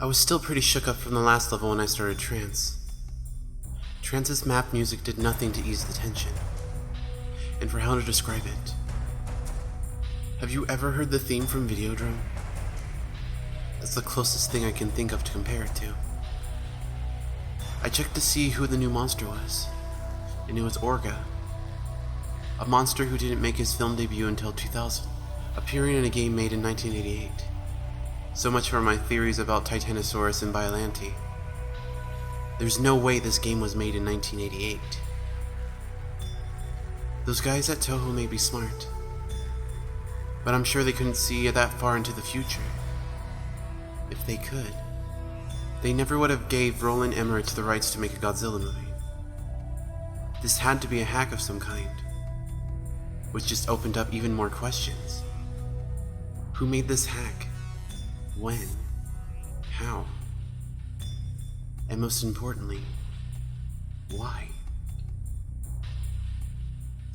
I was still pretty shook up from the last level when I started Trance. Trance's map music did nothing to ease the tension. And for how to describe it, have you ever heard the theme from Videodrome? That's the closest thing I can think of to compare it to. I checked to see who the new monster was, and it was Orga, a monster who didn't make his film debut until 2000, appearing in a game made in 1988. So much for my theories about Titanosaurus and Biollante. There's no way this game was made in 1988. Those guys at Toho may be smart, but I'm sure they couldn't see that far into the future. If they could, they never would have gave Roland Emmerich the rights to make a Godzilla movie. This had to be a hack of some kind, which just opened up even more questions. Who made this hack? When? How? And most importantly, why?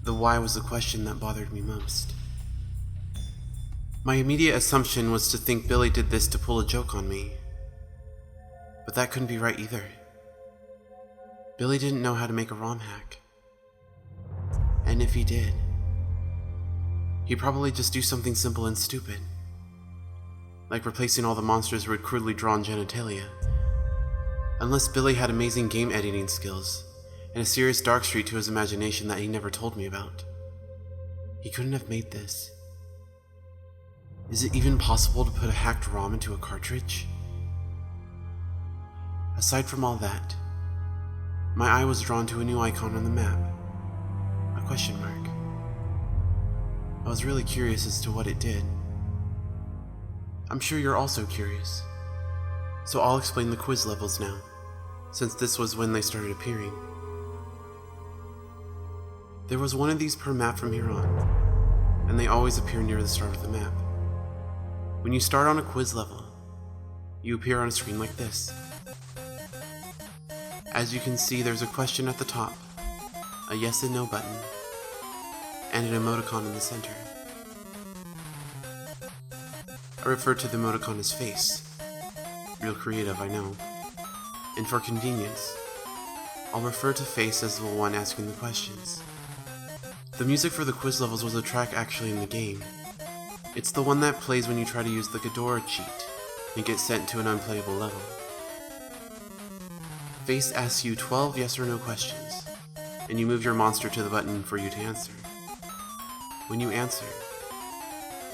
The why was the question that bothered me most. My immediate assumption was to think Billy did this to pull a joke on me. But that couldn't be right either. Billy didn't know how to make a ROM hack. And if he did, he'd probably just do something simple and stupid, like replacing all the monsters with crudely drawn genitalia. Unless Billy had amazing game editing skills and a serious dark streak to his imagination that he never told me about, he couldn't have made this. Is it even possible to put a hacked ROM into a cartridge? Aside from all that, my eye was drawn to a new icon on the map, a question mark. I was really curious as to what it did. I'm sure you're also curious, so I'll explain the quiz levels now, since this was when they started appearing. There was one of these per map from here on, and they always appear near the start of the map. When you start on a quiz level, you appear on a screen like this. As you can see, there's a question at the top, a yes and no button, and an emoticon in the center. I refer to the emoticon as face. Real creative, I know. And for convenience, I'll refer to face as the one asking the questions. The music for the quiz levels was a track actually in the game. It's the one that plays when you try to use the Ghidorah cheat and get sent to an unplayable level. Face asks you 12 yes or no questions, and you move your monster to the button for you to answer. When you answer,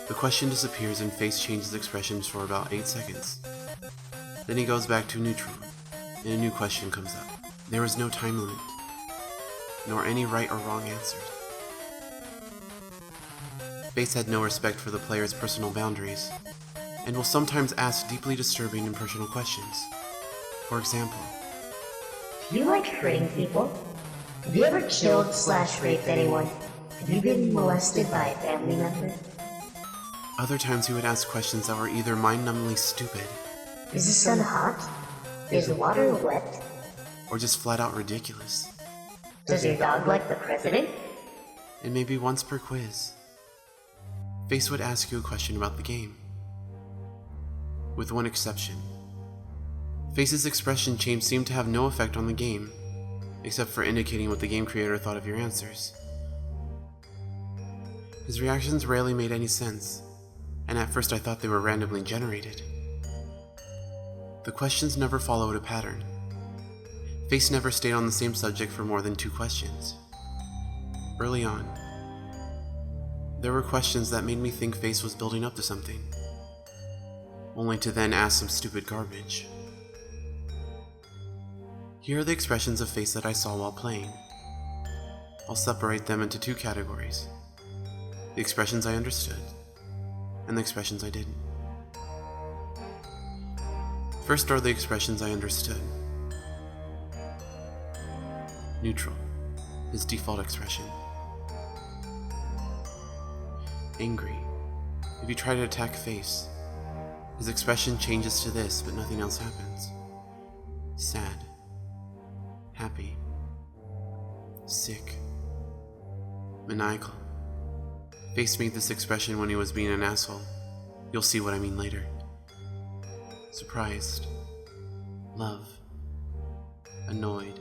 the question disappears and Face changes expressions for about 8 seconds. Then he goes back to neutral, and a new question comes up. There is no time limit, nor any right or wrong answers. Face had no respect for the player's personal boundaries, and will sometimes ask deeply disturbing and personal questions. For example, do you like hurting people? Have you ever killed/raped anyone? Have you been molested by a family member? Other times he would ask questions that were either mind-numbingly stupid, is the sun hot? Is the water wet? or just flat-out ridiculous. Does your dog like the president? And maybe once per quiz, Face would ask you a question about the game. With one exception. Face's expression change seemed to have no effect on the game, except for indicating what the game creator thought of your answers. His reactions rarely made any sense, and at first I thought they were randomly generated. The questions never followed a pattern. Face never stayed on the same subject for more than 2 questions. Early on, there were questions that made me think Face was building up to something, only to then ask some stupid garbage. Here are the expressions of Face that I saw while playing. I'll separate them into 2 categories: the expressions I understood, and the expressions I didn't. First are the expressions I understood. Neutral, his default expression. Angry. If you try to attack Face, his expression changes to this, but nothing else happens. Sad. Happy. Sick. Maniacal. Face made this expression when he was being an asshole. You'll see what I mean later. Surprised. love, annoyed,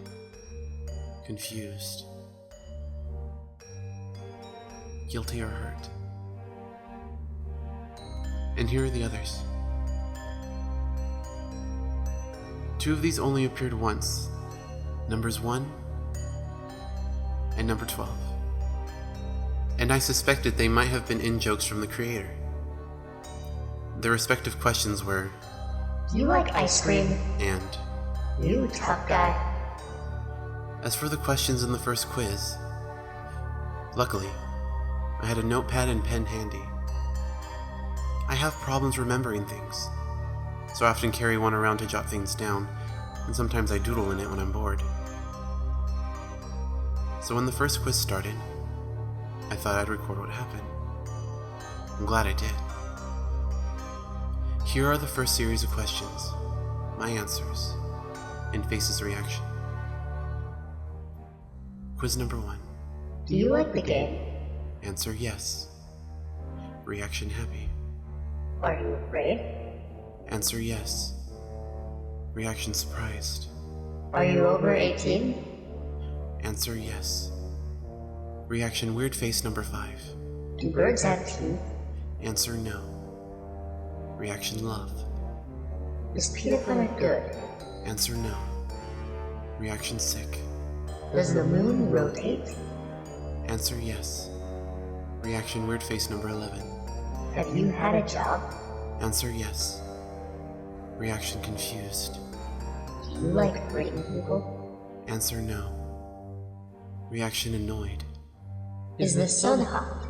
confused, guilty or hurt. And here are the others. 2 of these only appeared once, numbers 1 and number 12. And I suspected they might have been in-jokes from the creator. Their respective questions were, Do you like ice cream? And, You tough guy. as for the questions in the first quiz, luckily, I had a notepad and pen handy. I have problems remembering things, so I often carry one around to jot things down, and sometimes I doodle in it when I'm bored. So when the first quiz started, I thought I'd record what happened. I'm glad I did. Here are the first series of questions, my answers, and Face's reaction. Quiz number 1. Do you like the game? Answer yes. Reaction happy. Are you afraid? Answer yes. Reaction surprised. Are you over 18? Answer yes. Reaction weird face number 5. Do birds have teeth? Answer no. Reaction love. Is peanut butter good? Answer no. Reaction sick. Does the moon rotate? Answer yes. Reaction weird face number 11. Have you had a job? Answer yes. Reaction confused. Do you like breaking people? Answer no. Reaction annoyed. Is the sun hot?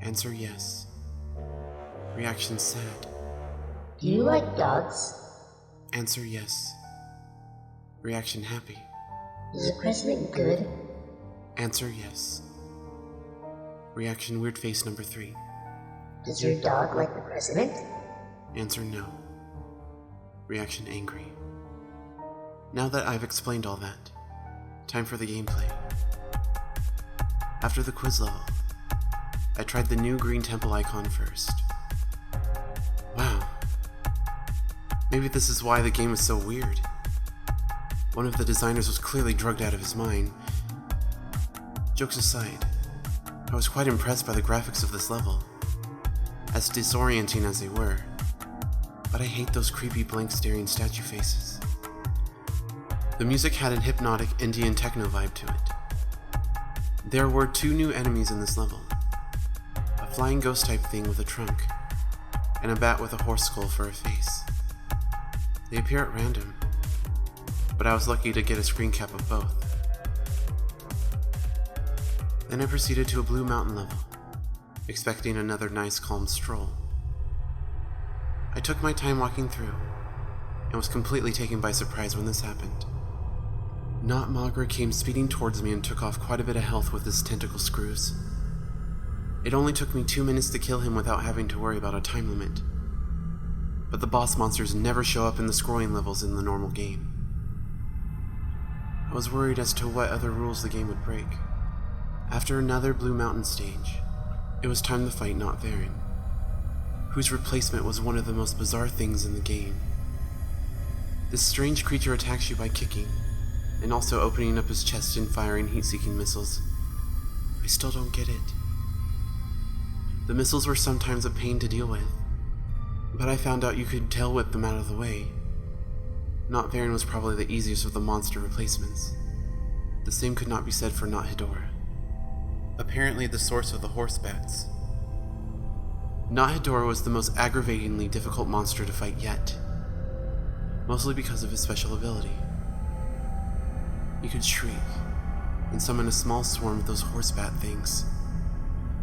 Answer yes. Reaction sad. Do you like dogs? Answer yes. Reaction happy. Is the president good? Answer yes. Reaction weird face number 3. Does your dog like the president? Answer no. Reaction angry. Now that I've explained all that, time for the gameplay. After the quiz level, I tried the new green temple icon first. Wow. Maybe this is why the game is so weird. One of the designers was clearly drugged out of his mind. Jokes aside, I was quite impressed by the graphics of this level, as disorienting as they were, but I hate those creepy blank staring statue faces. The music had an hypnotic Indian techno vibe to it. There were 2 new enemies in this level, a flying ghost type thing with a trunk, and a bat with a horse skull for a face. They appear at random, but I was lucky to get a screen cap of both. Then I proceeded to a blue mountain level, expecting another nice calm stroll. I took my time walking through, and was completely taken by surprise when this happened. Not Magra came speeding towards me and took off quite a bit of health with his tentacle screws. It only took me 2 minutes to kill him without having to worry about a time limit. But the boss monsters never show up in the scrolling levels in the normal game. I was worried as to what other rules the game would break. After another Blue Mountain stage, it was time to fight Not Varen, whose replacement was one of the most bizarre things in the game. This strange creature attacks you by kicking, and also opening up his chest and firing heat-seeking missiles. I still don't get it. The missiles were sometimes a pain to deal with, but I found out you could tail whip them out of the way. Not Varen was probably the easiest of the monster replacements. The same could not be said for Not Hedorah, apparently the source of the horse bats. Not Hedorah was the most aggravatingly difficult monster to fight yet, mostly because of his special ability. He could shriek and summon a small swarm of those horse bat things.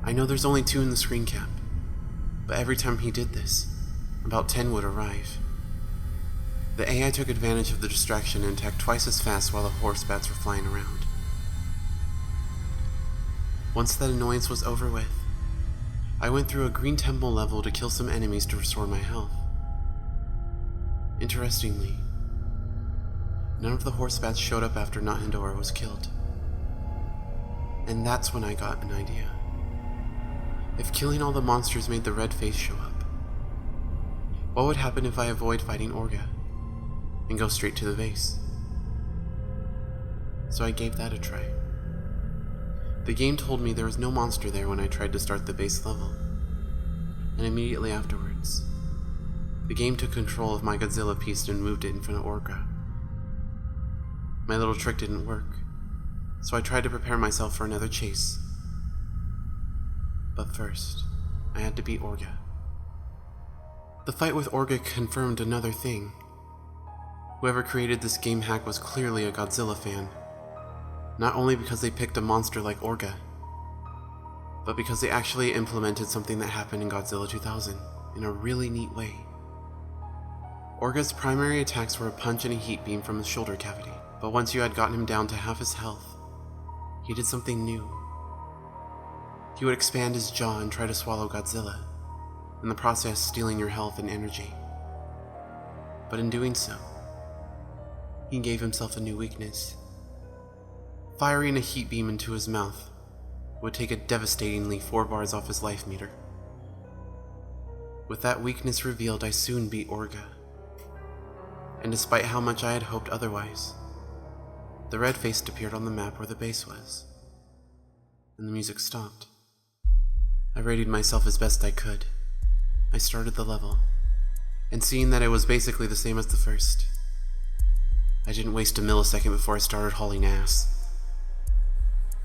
I know there's only 2 in the screen cap, but every time he did this, about 10 would arrive. The AI took advantage of the distraction and attacked twice as fast while the horse bats were flying around. Once that annoyance was over with, I went through a green temple level to kill some enemies to restore my health. Interestingly, none of the horse bats showed up after Not Hedorah was killed. And that's when I got an idea. If killing all the monsters made the red face show up, what would happen if I avoid fighting Orga? and go straight to the base. So I gave that a try. The game told me there was no monster there when I tried to start the base level, and immediately afterwards, the game took control of my Godzilla piece and moved it in front of Orga. My little trick didn't work, so I tried to prepare myself for another chase. But first, I had to beat Orga. The fight with Orga confirmed another thing. Whoever created this game hack was clearly a Godzilla fan. Not only because they picked a monster like Orga, but because they actually implemented something that happened in Godzilla 2000 in a really neat way. Orga's primary attacks were a punch and a heat beam from his shoulder cavity, but once you had gotten him down to half his health, he did something new. He would expand his jaw and try to swallow Godzilla, in the process stealing your health and energy. But in doing so, he gave himself a new weakness. Firing a heat beam into his mouth would take a devastatingly 4 bars off his life meter. With that weakness revealed, I soon beat Orga. And despite how much I had hoped otherwise, the red face appeared on the map where the base was, and the music stopped. I rated myself as best I could. I started the level, and seeing that it was basically the same as the first, I didn't waste a millisecond before I started hauling ass.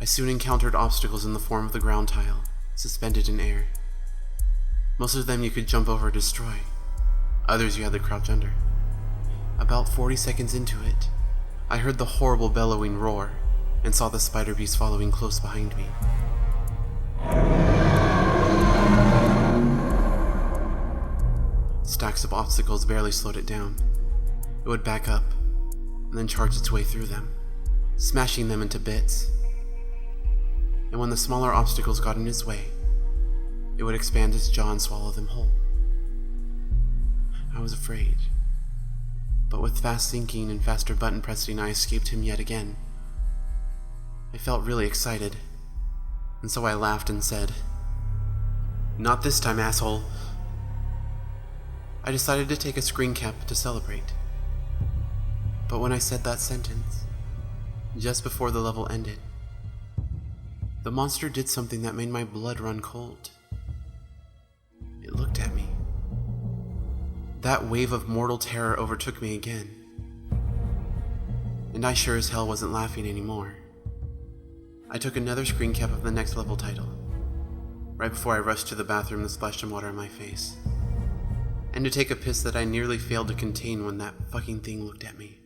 I soon encountered obstacles in the form of the ground tile, suspended in air. Most of them you could jump over or destroy, others you had to crouch under. About 40 seconds into it, I heard the horrible bellowing roar and saw the spider beast following close behind me. Stacks of obstacles barely slowed it down. It would back up, and then charge its way through them, smashing them into bits. And when the smaller obstacles got in its way, it would expand its jaw and swallow them whole. I was afraid, but with fast thinking and faster button pressing, I escaped him yet again. I felt really excited, and so I laughed and said, "Not this time, asshole." I decided to take a screen cap to celebrate. But when I said that sentence, just before the level ended, the monster did something that made my blood run cold. It looked at me. That wave of mortal terror overtook me again. And I sure as hell wasn't laughing anymore. I took another screen cap of the next level title, right before I rushed to the bathroom to splash some water on my face, and to take a piss that I nearly failed to contain when that fucking thing looked at me.